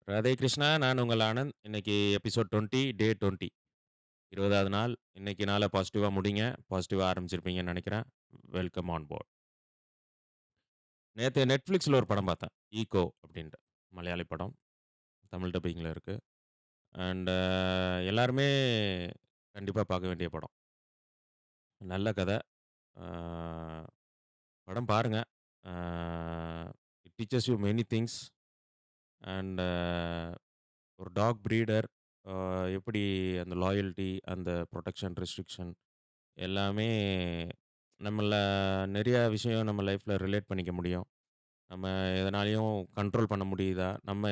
ராதே கிருஷ்ணா. நான் உங்கள் ஆனந்த். இன்னைக்கு எபிசோட் 20 டே 20 20வது நாள். இன்னைக்கு நாள பாசிட்டிவா முடிங்க. பாசிட்டிவா ஆரம்பிச்சிருப்பீங்கன்னு நெனைக்கிறேன். Welcome on board. நேத்து Netflixல ஒரு படம் பார்த்தேன். ஈகோ அப்டின்ட்டு. மலையாளி படம். தமிழ் டப்பிங்ல இருக்கு. அண்ட் எல்லாருமே கண்டிப்பா பார்க்க வேண்டிய படம். நல்ல கத. ஆ படம் பாருங்க. Uh it teaches you many things. And ஒரு டாக் பிரீடர் எப்படி அந்த லாயல்டி, அந்த புரொடெக்ஷன், ரெஸ்ட்ரிக்ஷன் எல்லாமே நம்மள நெறைய விஷயம் நம்ம லைஃப்ல ரிலேட் பண்ணிக்க முடியும். நம்ம எதனாலயும் கண்ட்ரோல் பண்ண முடியுதா? நம்ம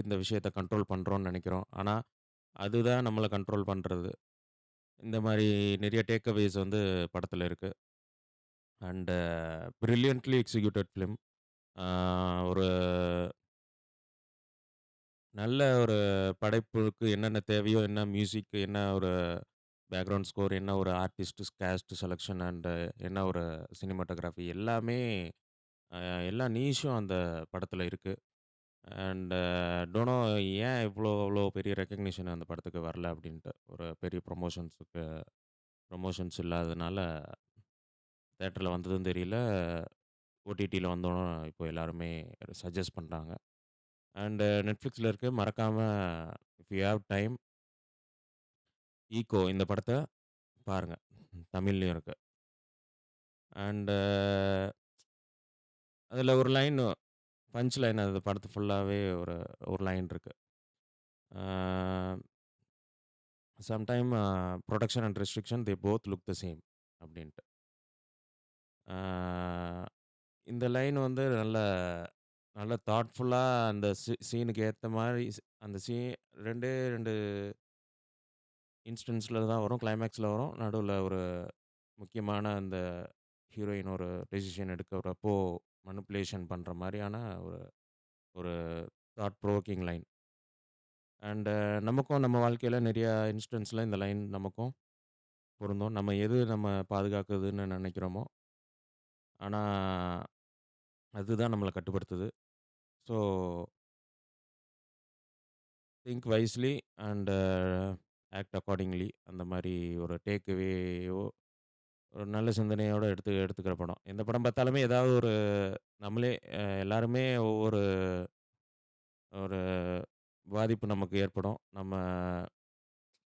இந்த விஷயத்த கண்ட்ரோல் பண்றோம்னு நெனைக்கிறோம். ஆனா, அதுதான் நம்மள கண்ட்ரோல் பண்றது. இந்த மாரி நெறைய டேக் அவேஸ் வந்து படத்துல இருக்கு. And brilliantly executed film. ஆ ஒரு நல்ல ஒரு படைப்புக்கு என்னென்ன தேவையோ, என்ன மியூசிக், என்ன ஒரு பேக்கிரவுண்ட் ஸ்கோர், என்ன ஒரு ஆர்டிஸ்ட் கேஸ்ட் செலக்ஷன் அண்ட் என்ன ஒரு சினிமாட்டோகிராஃபி எல்லாமே அ எல்லா நீஷும் அந்த படத்துல இருக்கு. அண்ட் டோன்ட் நோ ஏன் அவ்ளோ பெரிய ரெகக்னிஷன் அந்த படத்துக்கு வரல அப்டின்ட்டு. ஒரு பெரிய ப்ரமோஷன்ஸ் இல்லாததுனால தியேட்டர்ல வந்ததும் தெரியல. ஓடிடில வந்தோன இப்போ எல்லாருமே சஜெஸ்ட் பண்றாங்க. அண்ட் Netflixல இருக்கு. மறக்காம if you have time ego இந்த படத்த பாருங்க. தமிழ்லயும் இருக்கு. அண்ட் அதுல ஒரு லைன் பஞ்ச் லைன் அது படத்து ஃபுல்லாவே ஒரு ஒரு லைன் இருக்கு. Uh sometime production and restriction they both look the same அப்டின்ட்டு. ஆ இந்த லைன் வந்து நல்ல நல்ல தாட்ஃபுல்லா அந்த சீனுக்கு ஏத்த மாரி அந்த 2 இன்ஸ்டன்ஸ்ல தான் வரும். கிளைமாக்ஸ்ல வரும். நடுவுல ஒரு முக்கியமான அந்த ஹீரோயின் ஒரு டெசிஷன் எடுக்கிறப்போ மேனிபுலேஷன் பண்ற மாரியான ஒரு ஒரு தாட் ப்ரோவோக்கிங் லைன். அண்ட் நமக்கும் நம்ம வாழ்க்கையில நெறைய இன்ஸ்டன்ஸ்ல இந்த லைன் நமக்கும் பொருந்தும். நம்ம எது நம்ம பாதுகாக்குதுன்னு நெனைக்கிறோமோ, ஆனா அதுதான் நம்மள கட்டுப்படுத்துது. So think wisely and act accordingly அந்த மாரி ஒரு டேக் அவேயோ ஒரு நல்ல சிந்தனையோட எடுத்துக்கிற படம். எந்த படம் பார்த்தாலுமே ஏதாவது ஒரு நம்மளே எல்லாருமே ஒவ்வொரு ஒரு பாதிப்பு நமக்கு ஏற்படும்.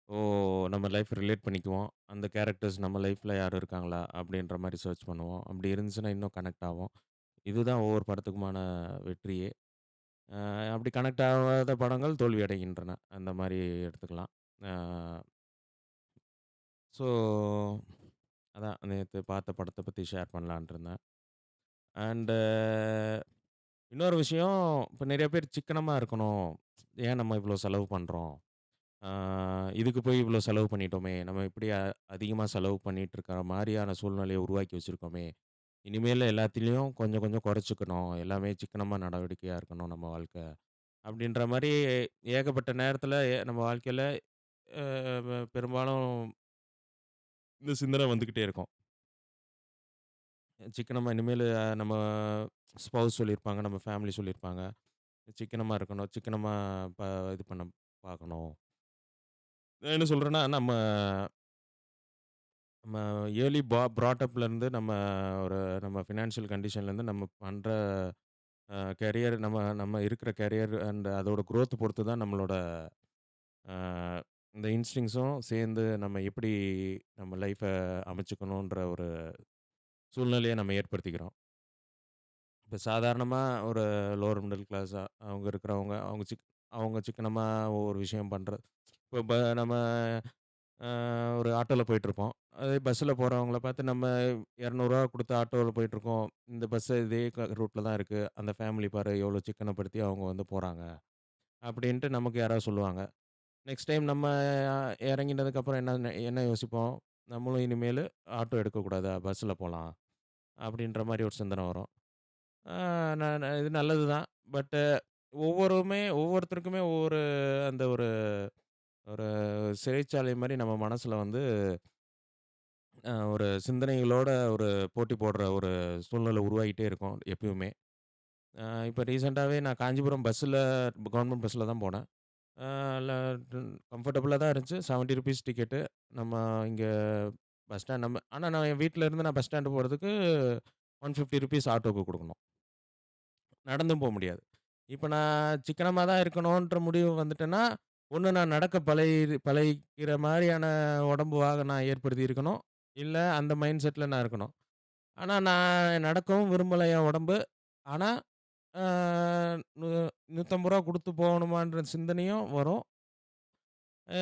ஓ நம்ம லைஃப் ரிலேட் பண்ணிக்குவோம். அந்த கேரக்டர்ஸ் நம்ம லைஃப்ல யாரும் இருக்காங்களா? அப்படின்ற மாரி சர்ச் பண்ணுவோம். அப்படி இருந்துச்சுன்னா இன்னும் கனெக்ட் ஆவோம். இதுதான் ஒவ்வொரு படத்துக்குமான வெற்றியே. அ அப்படி கனெக்ட் ஆகாத படங்கள் தோல்வி அடைகின்றன. அந்த மாரி எடுத்துக்கலாம். அ ஸோ அதான் நேத்து பார்த்த படத்த பத்தி ஷேர் பண்ணலான்ட்டு இருந்தேன். அண்டு இன்னொரு விஷயம், இப்ப நெறைய பேர் சிக்கனமா இருக்கணும். ஏன் நம்ம இவ்வளோ செலவு பண்றோம்? ஆ இதுக்கு போய் இவ்வளோ செலவு பண்ணிட்டோமே! நம்ம இப்படி அதிகமா செலவு பண்ணிட்டு இருக்கிற மாரியான சூழ்நிலைய உருவாக்கி வச்சிருக்கோமே! இனிமேலு எல்லாத்துலயும் கொஞ்சம் கொஞ்சம் குறைச்சுக்கணும். எல்லாமே சிக்கனமா நடவடிக்கையா இருக்கணும் நம்ம வாழ்க்கை. அப்படின்ற மாரி ஏகப்பட்ட நேரத்தில நம்ம வாழ்க்கையில அ பெரும்பாலும் இந்த சிந்தனை வந்துகிட்டே இருக்கும். சிக்கனமா இனிமேலு நம்ம ஸ்பௌஸ் சொல்லியிருப்பாங்க, நம்ம ஃபேமிலி சொல்லியிருப்பாங்க. சிக்கனமா இருக்கணும். சிக்கனமா ப இது பண்ண பார்க்கணும். நான் என்ன சொல்றேன்னா, நம்ம நம்ம இயர்லி ப்ராட் அப்லேருந்து நம்ம ஃபினான்ஷியல் கண்டிஷன்லேருந்து நம்ம பண்ற கரியர் நம்ம இருக்கிற கரியர் அண்ட் அதோட குரோத் பொறுத்து தான் நம்மளோட அ இந்த இன்ஸ்டிங்ஸும் சேர்ந்து நம்ம எப்படி நம்ம லைஃப அமைச்சுக்கணுன்ற ஒரு சூழ்நிலைய நம்ம ஏற்படுத்திக்கிறோம். இப்ப சாதாரணமா ஒரு லோவர் மிடில் கிளாஸா அவங்க இருக்கிறவங்க, அவங்க சிக்கனமா ஒவ்வொரு விஷயம் பண்றது. இப்ப நம்ம ஒரு ஆட்டோல போயிட்டுருப்போம். அதே பஸ்ஸில போறவங்கள பார்த்து நம்ம ரூ. 200 குடுத்து ஆட்டோல போயிட்டுருக்கோம். இந்த பஸ் இதே ரூட்ல தான் இருக்கு. அந்த ஃபேமிலி பாரு எவ்வளோ சிக்கனப்படுத்தி அவங்க வந்து போறாங்க. அப்படின்ட்டு நமக்கு யாராவது சொல்லுவாங்க. நெக்ஸ்ட் டைம் நம்ம இறங்கினதுக்கப்புறம் என்ன யோசிப்போம்? நம்மளும் இனிமேலு ஆட்டோ எடுக்கக்கூடாதா? பஸ்ஸில போலாம். அப்படின்ற மாரி ஒரு சிந்தனை வரும். ஆ இது நல்லது தான். பட் ஒவ்வொருத்தருக்குமே ஒவ்வொரு அந்த ஒரு ஒரு சிறைச்சாலை மாரி நம்ம மனசுல வந்து ஒரு சிந்தனைகளோட ஒரு போட்டி போடுற ஒரு சூழ்நிலை உருவாகிட்டே இருக்கும் எப்பயுமே. இப்ப ரீசென்ட்டாவே நான் காஞ்சிபுரம் பஸ்ஸில கவர்மெண்ட் பஸ்ஸில தான் போனேன். அ ல கம்ஃபர்டபுளா தான் இருந்துச்சு. ₹70 டிக்கெட்டு. நம்ம இங்க பஸ் ஸ்டாண்ட் ஆனா நான் என் வீட்ல இருந்து நான் பஸ் ஸ்டாண்ட் போறதுக்கு ₹150 ஆட்டோக்கு குடுக்கணும். நடந்தும் முடியாது. இப்ப நான் சிக்கனமா தான் இருக்கணுன்ற முடிவு வந்துட்டேன்னா, ஒண்ணு நான் நடக்க பழகிக்கிற மாரியான உடம்பு நான் ஏற்படுத்தி இருக்கணும். இல்ல அந்த மைண்ட் செட்ல நான் இருக்கணும். ஆனா நான் நடக்கவும் விரும்பல என் உடம்பு. ஆனா, ஆ நூ ரூ. 150 குடுத்து போகணுமான்ற சிந்தனையும் வரும்.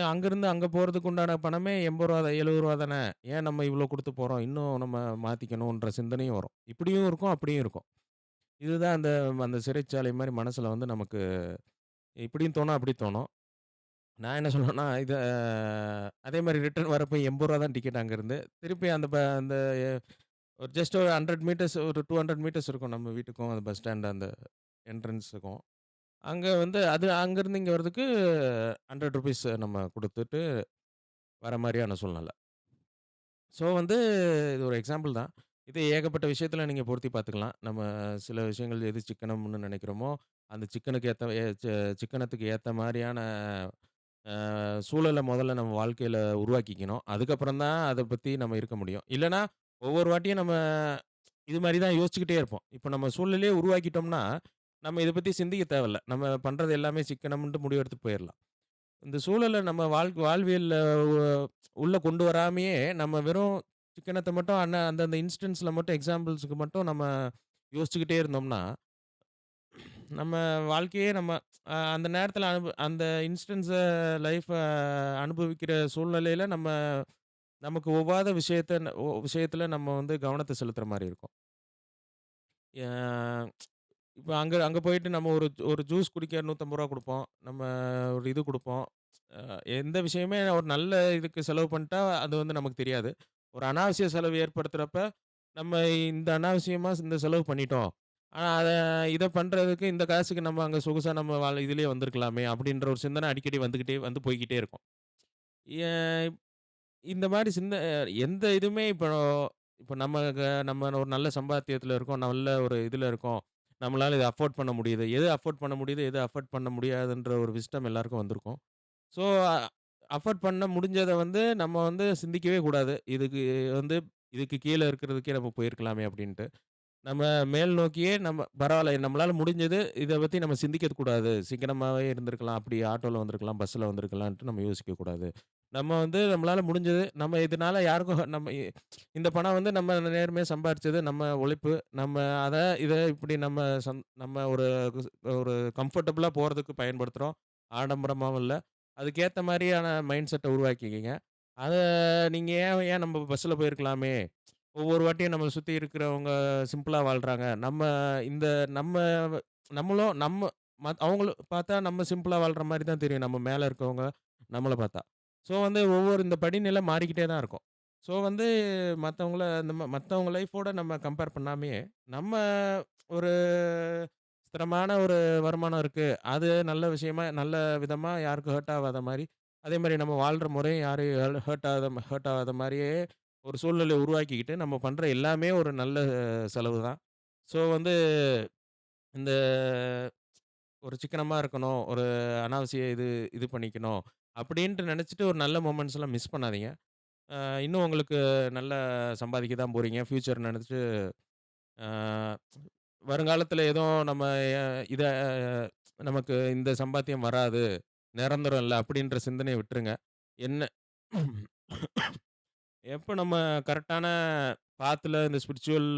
அங்கருந்து அங்க போறதுக்கு உண்டான பணமே ரூ. 80 தான், ரூ. 70 தானே. ஏன் நம்ம இவ்ளோ குடுத்து போறோம்? இன்னும் நம்ம மாத்திக்கணுன்ற சிந்தனையும் வரும். இப்படியும் இருக்கும், அப்படியும் இருக்கும். இதுதான் அந்த அந்த சிறைச்சாலை மாரி மனசுல வந்து நமக்கு இப்படியும் தோணும், அப்படி தோணும். நான் என்ன சொல்லுவேன்னா, அதே மாரி ரிட்டர்ன் வரப்போ ரூ. 80 தான் டிக்கெட் அங்கருந்து. திருப்பி அந்த ஒரு ஜஸ்ட் ஒரு 100 மீட்டர்ஸ் ஒரு 200 மீட்டர்ஸ் இருக்கும் நம்ம வீட்டுக்கும், அந்த பஸ் ஸ்டாண்ட் அந்த என்ட்ரன்ஸுக்கும். அங்க வந்து அது அங்கருந்து இங்க வரதுக்கு ரூ. 100 நம்ம குடுத்துட்டு வர மாரியான சூழ்நிலை. ஸோ வந்து இது ஒரு எக்ஸாம்பிள் தான். இது ஏகப்பட்ட விஷயத்துல நீங்க பொருத்தி பார்த்துக்கலாம். நம்ம சில விஷயங்கள் எது சிக்கனம்னு நெனைக்கிறோமோ, அந்த சிக்கனுக்கு ஏத்த எ ச சிக்கனத்துக்கு ஏத்த மாரியான சூழல முதல்ல நம்ம வாழ்க்கையில உருவாக்கிக்கணும். அதுக்கப்புறம் தான் அத பத்தி நம்ம இருக்க முடியும். இல்லன்னா, ஒவ்வொரு வாட்டியும் நம்ம இது மாரி தான் யோசிச்சுக்கிட்டே இருப்போம். இப்ப நம்ம சூழ்நிலையே உருவாக்கிட்டோம்னா, நம்ம இத பத்தி சிந்திக்க தேவையில்ல. நம்ம பண்றது எல்லாமே சிக்கனம்ன்ட்டு முடிவெடுத்துட்டு போயிரலாம். இந்த சூழல நம்ம வாழ்வியல்ல உ உள்ள கொண்டு வராமயே, நம்ம வெறும் சிக்கனத்த மட்டும் அந்தந்த இன்ஸ்டன்ஸ்ல மட்டும் எக்ஸாம்பிள்ஸ்க்கு மட்டும் நம்ம யோசிச்சுக்கிட்டே இருந்தோம்னா, நம்ம வாழ்க்கையே நம்ம அந்த நேரத்தில அந்த லைஃப அனுபவிக்கிற சூழ்நிலையில நமக்கு ஒவ்வாத விஷயத்துல நம்ம வந்து கவனத்த செலுத்துற மாரி இருக்கும். ய இப்ப அங்க அங்க போயிட்டு நம்ம ஒரு ஒரு ஜூஸ் குடிக்க ரூ. 150 குடுப்போம். நம்ம ஒரு இது குடுப்போம். அ எந்த விஷயமே ஒரு நல்ல இதுக்கு செலவு பண்ணிட்டா, அது வந்து நமக்கு தெரியாது. ஒரு அனாவசிய செலவு ஏற்படுத்துறப்ப, நம்ம இந்த அனாவசியமா இந்த செலவு பண்ணிட்டோம். ஆனா இத பண்றதுக்கு இந்த காசுக்கு நம்ம அங்க சொகுசா நம்ம இதுலயே வந்திருக்கலாமே! அப்பிடின்ற ஒரு சிந்தனை அடிக்கடி வந்து போய்க்கிட்டே இருக்கும். எ இந்த மாரி எந்த இதுவுமே இப்போ நம்ம ஒரு நல்ல சம்பாத்தியத்தில இருக்கோம். நல்ல ஒரு இதுல இருக்கோம். நம்மளால இத அஃபோர்ட் பண்ண முடியுது. எது அஃபோர்ட் பண்ண முடியுது, எது அஃபோர்ட் பண்ண முடியாதுன்ற ஒரு விஸ்டம் எல்லாருக்கும் வந்திருக்கும். ஸோ, அஃபோர்ட் பண்ண முடிஞ்சத வந்து நம்ம வந்து சிந்திக்கவே கூடாது. இதுக்கு கீழ இருக்கிறதுக்கே நம்ம போயிருக்கலாமே அப்டின்ட்டு. நம்ம மேல் நோக்கியே பரவால்ல நம்மளால முடிஞ்சது. இத பத்தி நம்ம சிந்திக்க கூடாது. சிக்கனமாவே இருந்திருக்கலாம். அப்படி ஆட்டோல வந்திருக்கலாம், பஸ்ல வந்திருக்கலான்ட்டு நம்ம யோசிக்கக் கூடாது. நம்ம வந்து நம்மளால முடிஞ்சது. நம்ம இதனால யாருக்கும் இந்த பணம் வந்து நம்ம நேர்மையா சம்பாரிச்சது. நம்ம உழைப்பு. நம்ம அத இத இப்படி நம்ம ஒரு கம்ஃபர்டபுளா போறதுக்கு பயன்படுத்துறோம். ஆடம்பரமாவும் இல்ல. அதுக்கேத்த மாரியான மைண்ட் செட்ட உருவாக்கிக்கங்க. அத நீங்க ஏன் ஏன் நம்ம பஸ்ல போயிருக்கலாமே! ஒவ்வொரு வாட்டியும் நம்மள சுத்தி இருக்கிறவங்க சிம்பிளா வாழ்றாங்க. இந்த நம்ம நம்மளும் அவங்கள பார்த்தா நம்ம சிம்பிளா வாழ்ற மாரி தான் தெரியும். நம்ம மேல இருக்கவங்க நம்மள பார்த்தா. ஸோ வந்து ஒவ்வொரு இந்த படிநிலை மாறிக்கிட்டே தான் இருக்கும். ஸோ வந்து மத்தவங்க லைஃப்போட நம்ம கம்பேர் பண்ணாமயே, நம்ம ஒரு ஸ்திரமான ஒரு வருமானம் இருக்கு. அது நல்ல விஷயமா, நல்ல விதமா யாருக்கும் ஹர்ட் ஆவாத மாரி, அதே மாரி நம்ம வாழ்ற முறையும் யாரையும் ஹர்ட் ஆகாத மாரியே ஒரு சூழ்நிலைய உருவாக்கிக்கிட்டு, நம்ம பண்ற எல்லாமே ஒரு நல்ல செலவு தான். ஸோ வந்து இந்த ஒரு சிக்கனமா இருக்கணும். ஒரு அனாவசிய இது பண்ணிக்கணும். அப்டின்ட்டு நெனச்சுட்டு ஒரு நல்ல மொமெண்ட்ஸ்லாம் மிஸ் பண்ணாதீங்க. அ இன்னும் உங்களுக்கு நல்லா சம்பாதிக்க தான் போறீங்க. ஃபியூச்சர் நெனச்சுட்டு அ வருங்காலத்தில எதுவும் எ இத நமக்கு இந்த சம்பாத்தியம் வராது. நிரந்தரம் இல்ல அப்டின்ற சிந்தனைய விட்டுருங்க. என்ன எப்ப நம்ம கரெக்ட்டான பாத்துல இந்த ஸ்பிரிச்சுவல்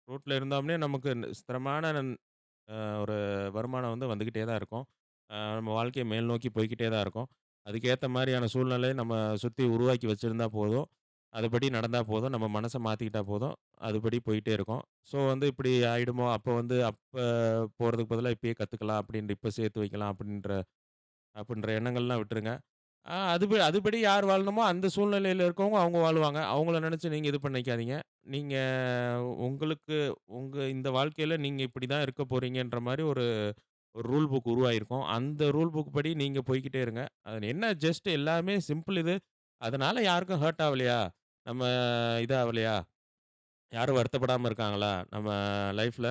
ரூட்ல இருந்தோம்னே, நமக்கு ஸ்திரமான அ ஒரு வருமானம் வந்து வந்துகிட்டே தான் இருக்கும். நம்ம வாழ்க்கை மேல் நோக்கி போய்க்கிட்டே தான் இருக்கும். அதுக்கேத்த மாரியான சூழ்நிலை நம்ம சுத்தி உருவாக்கி வச்சிருந்தா போதும். அதுபடி நடந்தா போதும். நம்ம மனச மாத்திக்கிட்டா போதும். அதுபடி போயிட்டே இருக்கும். ஸோ வந்து இப்படி ஆயிடுமோ, அப்ப போறதுக்கு பதிலா இப்பயே கத்துக்கலாம் இப்ப சேர்த்து வைக்கலாம் அப்படின்ற எண்ணங்கள்லாம் விட்டுருங்க. அதுபடி யார் வாழணுமோ அந்த சூழ்நிலையில இருக்கவங்க அவங்க வாழுவாங்க. அவங்கள நெனச்சு நீங்க இது பண்ணிக்காதீங்க. நீங்க உங்களுக்கு இந்த வாழ்க்கையில நீங்க இப்படிதான் இருக்க போறீங்கன்ற மாரி ஒரு ஒரு ரூல் புக் உருவாகியிருக்கும். அந்த ரூல் புக் படி நீங்க போய்க்கிட்டே இருங்க. அது என்ன ஜஸ்ட் எல்லாமே சிம்பிள் இது. அதனால யாருக்கும் ஹர்ட் ஆவலையா? நம்ம இது ஆவலையா? யாரும் வருத்தப்படாம இருக்காங்களா? நம்ம லைஃப்ல?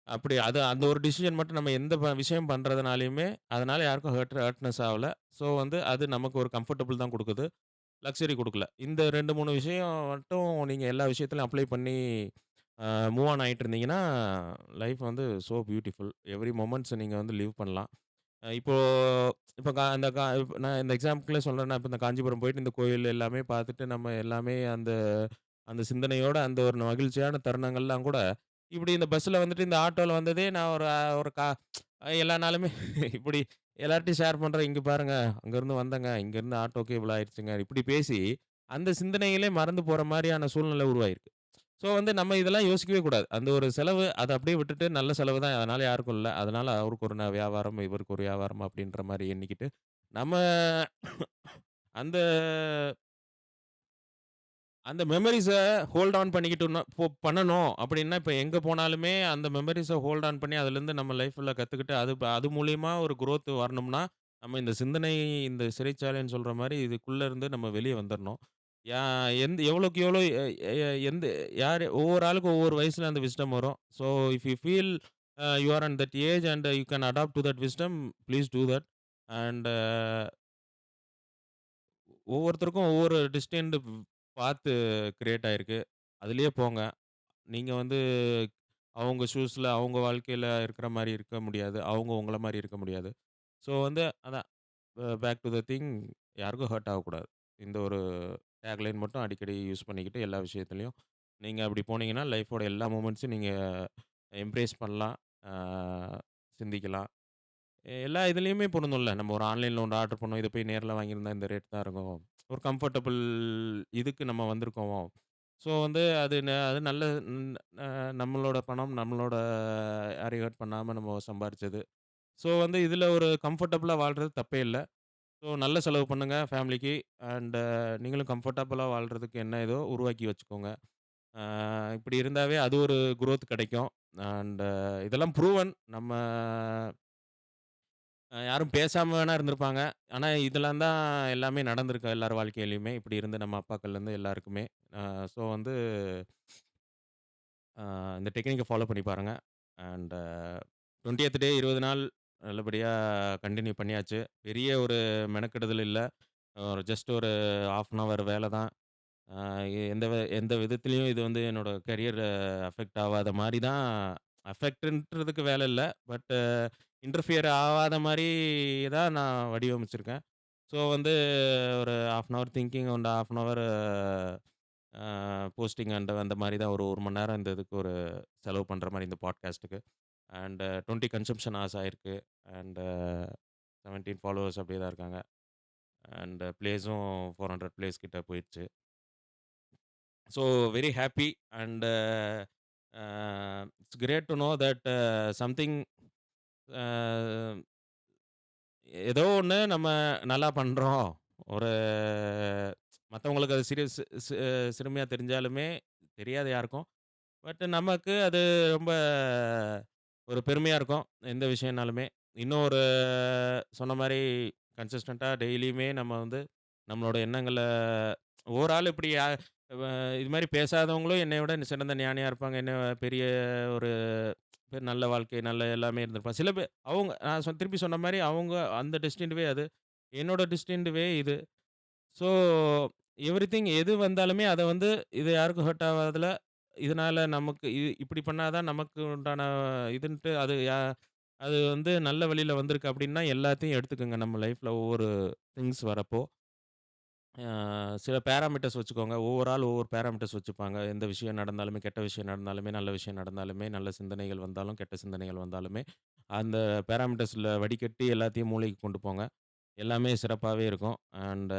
அப்படி அது அந்த ஒரு டிசிஷன் மட்டும் நம்ம எந்த விஷயம் பண்றதுனாலயுமே, அதனால யாருக்கும் ஹர்ட்னஸ் ஆவல. ஸோ வந்து அது நமக்கு ஒரு கம்ஃபர்டபிள் தான் குடுக்குது. லக்ஸரி குடுக்கல. இந்த 2, 3 விஷயம் மட்டும் நீங்க எல்லா விஷயத்திலும் அப்ளை பண்ணி அ மூவ் ஆன் ஆயிட்டு இருந்தீங்கன்னா, லைஃப் வந்து சோ பியூட்டிஃபுல். எவ்ரி மொமெண்ட்ஸ் நீங்க வந்து லிவ் பண்ணலாம். இப்போ இப்போ கா இந்த கா இப்ப நான் இந்த எக்ஸாம்பிள்லே சொல்றேன்னா, இப்ப இந்த காஞ்சிபுரம் போயிட்டு இந்த கோயில் எல்லாமே பார்த்துட்டு, நம்ம எல்லாமே அந்த அந்த சிந்தனையோட அந்த ஒரு மகிழ்ச்சியான தருணங்கள்லாம் கூட, இப்படி இந்த பஸ்ஸில வந்துட்டு இந்த ஆட்டோல வந்ததே நான் ஒரு ஒரு எல்லா நாளுமே இப்படி எல்லார்ட்டயும் ஷேர் பண்றேன். "இங்க பாருங்க, அங்கருந்து வந்தேங்க. இங்கருந்து ஆட்டோக்கே இவ்வளோ ஆயிருச்சுங்க." இப்படி பேசி, அந்த சிந்தனைகளே மறந்து போற மாரியான சூழ்நிலை உருவாயிருக்கு. ஸோ வந்து நம்ம இதெல்லாம் யோசிக்கவே கூடாது. அந்த ஒரு செலவு அத அப்படியே விட்டுட்டு நல்ல செலவு தான். அதனால யாருக்கும் இல்ல. அதனால அவருக்கு ஒரு வியாபாரம், இவருக்கு ஒரு வியாபாரம் அப்படின்ற மாரி எண்ணிக்கிட்டு, நம்ம அந்த அந்த மெமரீஸ ஹோல்ட் ஆன் பண்ணிக்கிட்டோம்னா பண்ணணும் அப்படின்னா, இப்ப எங்க போனாலுமே அந்த மெமரீஸ ஹோல்ட் ஆன் பண்ணி அதிலருந்து நம்ம லைஃப்ல கத்துக்கிட்டு, அது மூலியமா ஒரு குரோத் வரணும்னா, நம்ம இந்த சிந்தனை இந்த சிறைச்சாலைன்னு சொல்ற மாரி இதுக்குள்ள இருந்து நம்ம வெளிய வந்துரணும். யா எவ்வளோக்கு எவ்வளோ எ எ எந்த யாரு ஒவ்வொரு ஆளுக்கும் ஒவ்வொரு வயசுல அந்த விஸ்டம் வரும். So if you feel you are at that age and you can adapt to that wisdom, please do that. And ஒவ்வொருத்தருக்கும் ஒவ்வொரு டிஸ்டின்ட் பாத்து கிரியேட் ஆயிருக்கு. அதிலேயே போங்க. நீங்க வந்து அவங்க ஷூஸ்ல, அவங்க வாழ்க்கையில இருக்கிற மாரி இருக்க முடியாது. அவங்க உங்கள மாரி இருக்க முடியாது. ஸோ வந்து அதான் பேக் டூ த திங் யாருக்கும் ஹர்ட் ஆகக்கூடாது. இந்த ஒரு டேக்லைன் மட்டும் அடிக்கடி யூஸ் பண்ணிக்கிட்டு எல்லா விஷயத்துலயும், நீங்க அப்படி போனீங்கன்னா, லைஃப்போட எல்லா மொமெண்ட்ஸும் நீங்க எம்ப்ரேஸ் பண்ணலாம். ஆ சிந்திக்கலாம். எல்லா இதுலயுமே பொருந்தும்ல. நம்ம ஒரு ஆன்லைன்ல ஒண்ணு ஆர்டர் பண்ணோம். இத போய் நேர்ல வாங்கியிருந்தா இந்த ரேட் தான் இருக்கும். ஒரு கம்ஃபர்டபிள் இதுக்கு நம்ம வந்திருக்கோம். ஸோ வந்து அது நல்ல ன் அ நம்மளோட பணம், நம்மளோட யாரையும் ஹர்ட் பண்ணாம நம்ம சம்பாரிச்சது. ஸோ வந்து இதுல ஒரு கம்ஃபர்டபுளா வாழ்றது தப்பே இல்ல. ஸோ நல்ல செலவு பண்ணுங்க ஃபேமிலிக்கு. அண்ட் நீங்களும் கம்ஃபர்டபுளா வாழ்றதுக்கு என்ன ஏதோ உருவாக்கி வச்சுக்கோங்க. அ இப்படி இருந்தாவே அது ஒரு குரோத் கிடைக்கும். அண்ட் இதெல்லாம் ப்ரூவன். நம்ம யாரும் பேசாம வேணா இருந்திருப்பாங்க. ஆனா, இதெல்லாம் தான் எல்லாமே நடந்திருக்கு எல்லார் வாழ்க்கையிலயுமே. இப்படி இருந்து நம்ம அப்பாக்கள்லேருந்து எல்லாருக்குமே. அ ஸோ வந்து இந்த டெக்னிக்க ஃபாலோ பண்ணி பாருங்க. அண்ட் 20த் டே 20 நாள் நல்லபடியா கன்டின்யூ பண்ணியாச்சு. பெரிய ஒரு மெனக்கெடுதல் இல்ல. ஒரு ஜஸ்ட் ஒரு 1/2 அன் ஹவர் வேல தான். அ எந்த விதத்திலயும் இது வந்து என்னோட கரியர் அஃபெக்ட் ஆவாத மாரி தான் அஃபெக்ட்ன்றதுக்கு வேல இல்ல. பட் இன்டர்ஃபியர் ஆவாத மாரி தான் நான் வடிவமைச்சிருக்கேன். ஸோ வந்து ஒரு 1/2 an hour thinking and 1/2 an hour posting and அந்த மாரி தான் ஒரு 1 மணி நேரம் இந்த இதுக்கு ஒரு செலவு பண்ற மாரி இந்த பாட்காஸ்ட்டுக்கு. அண்ட் 20 கன்சம்ப்ஷன் ஹார்ஸ் ஆயிருக்கு. அண்ட் 17 ஃபாலோவர்ஸ் அப்படியே தான் இருக்காங்க. அண்ட் பிளேஸும் 400 பிளேஸ் கிட்ட போயிருச்சு. So very happy and it's great to know that something uh ஏதோ ஒண்ணு நம்ம நல்லா பண்றோம். ஒரு மத்தவங்களுக்கு அது சிறு சி சி சிறுமையா தெரிஞ்சாலுமே, தெரியாது யாருக்கும். பட் நமக்கு அது ரொம்ப ஒரு பெருமையா இருக்கும். எந்த விஷயம்னாலுமே. இன்னும் ஒரு சொன்ன மாரி கன்சிஸ்டன்ட்டா டெய்லியுமே நம்ம வந்து நம்மளோட எண்ணங்கள ஒரு ஆள் இப்படி வ இது மாரி பேசாதவங்களும் என்னை விட சிறந்த ஞானியா இருப்பாங்க. என்ன பெரிய ஒரு நல்ல வாழ்க்கை, நல்ல எல்லாமே இருந்திருப்பாங்க. சில பேர் அவங்க நான் திருப்பி சொன்ன மாரி அவங்க அந்த டெஸ்டின்ட் வே அது. என்னோட டெஸ்டின்ட் வே இது. ஸோ எவ்ரிதிங் எது வந்தாலுமே அத வந்து இது யாருக்கும் ஹர்ட் ஆவாதுல. இதனால நமக்கு இப்படி பண்ணா தான் நமக்கு உண்டான இதுன்ட்டு அது வந்து நல்ல வழியில வந்திருக்கு அப்படின்னா எல்லாத்தையும் எடுத்துக்கங்க நம்ம லைஃப்ல ஒவ்வொரு திங்ஸ் வரப்போ. அ சில பேராமீட்டர்ஸ் வச்சுக்கோங்க. ஒவ்வொரு ஆள் ஒவ்வொரு பேராமீட்டர்ஸ் வச்சுப்பாங்க. எந்த விஷயம் நடந்தாலுமே, கெட்ட விஷயம் நடந்தாலுமே, நல்ல விஷயம் நடந்தாலுமே, நல்ல சிந்தனைகள் வந்தாலும், கெட்ட சிந்தனைகள் வந்தாலுமே, அந்த பேராமீட்டர்ஸ்ல வடிகட்டி எல்லாத்தையும் மூளைக்கு கொண்டு போங்க. எல்லாமே சிறப்பாவே இருக்கும். And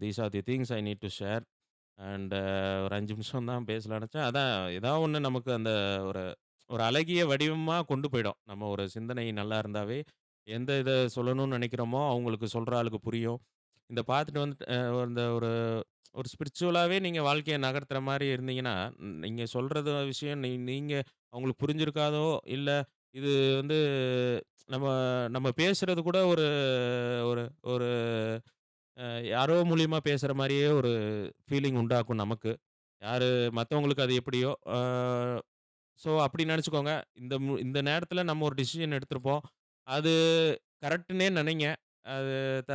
these are the things I need to share. And ஒரு 5 நிமிஷம் தான் பேசலாம்னு நெனச்சேன். அதான் ஏதாவது ஒண்ணு நமக்கு அந்த ஒரு ஒரு அழகிய வடிவமா கொண்டு போயிடும். நம்ம ஒரு சிந்தனை நல்லா இருந்தாவே, எந்த இத சொல்லணும்னு நெனைக்கிறோமோ, அவங்களுக்கு சொல்ற ஆளுக்கு புரியும். இந்த பார்த்துட்டு வந்துட்டு இந்த ஒரு ஒரு ஸ்பிரிச்சுவலாவே நீங்க வாழ்க்கைய நகர்த்துற மாரி இருந்தீங்கன்னா, நீங்க சொல்றது விஷயம் நீங்க அவங்களுக்கு புரிஞ்சிருக்காதோ, இல்ல இது வந்து நம்ம நம்ம பேசுறது கூட ஒரு ஒரு ஒரு யாரோ மூலியமா பேசுற மாரியே ஒரு ஃபீலிங் உண்டாக்கும் நமக்கு. யாரு மத்தவங்களுக்கு அது எப்படியோ, ஸோ அப்படி நெனச்சுக்கோங்க. இந்த நேரத்தில நம்ம ஒரு டிசிஷன் எடுத்திருப்போம். அது கரெக்ட்டுன்னே நெனைங்க. அது த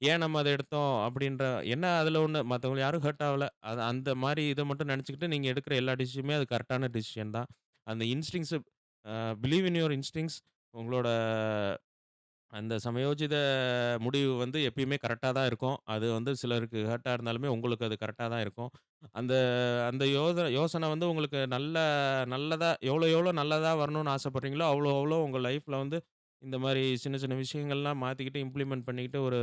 ஏன் நம்ம அத எடுத்தோம் அப்படின்ற என்ன அதில ஒண்ணு மத்தவங்கள யாரும் ஹர்ட் ஆவல. அது அந்த மாரி இத மட்டும் நெனச்சுக்கிட்டு நீங்க எடுக்கிற எல்லா டிசிஷனுமே அது கரெக்ட்டான டிசிஷன் தான். அந்த இன்ஸ்டிங்க்ட்ஸ் பிலீவ் இன் யுவர் இன்ஸ்டிங்க்ட்ஸ் உங்களோட அந்த சமயோஜித முடிவு வந்து எப்பயுமே கரெக்ட்டா தான் இருக்கும். அது வந்து சிலருக்கு ஹர்ட்டா இருந்தாலுமே, உங்களுக்கு அது கரெக்ட்டா தான் இருக்கும். அந்த அந்த யோசனை வந்து உங்களுக்கு நல்லதா எவ்வளோ எவ்வளோ நல்லதா வரணும்னு ஆசைப்படுறீங்களோ, அவ்வளோ அவ்வளோ உங்க லைஃப்ல வந்து இந்த மாரி சின்ன சின்ன விஷயங்கள்லாம் மாத்திக்கிட்டு, இம்ப்ளிமெண்ட் பண்ணிக்கிட்டு ஒரு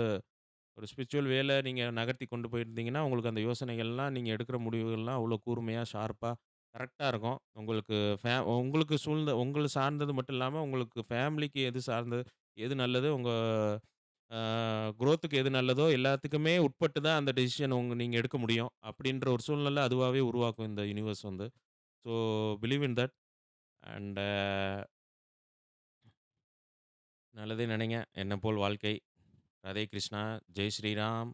ஒரு ஸ்பிரிச்சுவல் வேல நீங்க நகர்த்தி கொண்டு போயிருந்தீங்கன்னா, உங்களுக்கு அந்த யோசனைகள்லாம் நீங்க எடுக்கிற முடிவுகள்லாம் அவ்வளோ கூர்மையா, ஷார்ப்பா, கரெக்ட்டா இருக்கும். உங்களுக்கு உங்கள சார்ந்தது மட்டும் இல்லாம, உங்களுக்கு ஃபேமிலிக்கு எது சார்ந்தது, எது நல்லது, உங்க அ குரோத்துக்கு எது நல்லதோ எல்லாத்துக்குமே உட்பட்டு தான் அந்த டெசிஷன் நீங்க எடுக்க முடியும். அப்படின்ற ஒரு சூழ்நிலை அதுவாவே உருவாக்கும் இந்த யுனிவர்ஸ் வந்து. So believe in that and நல்லதே நினைங்க. எண்ணம் போல் வாழ்க்கை. ராதே கிருஷ்ணா, ஜெய் Shriram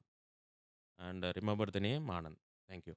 and remember the name Anand. Thank you.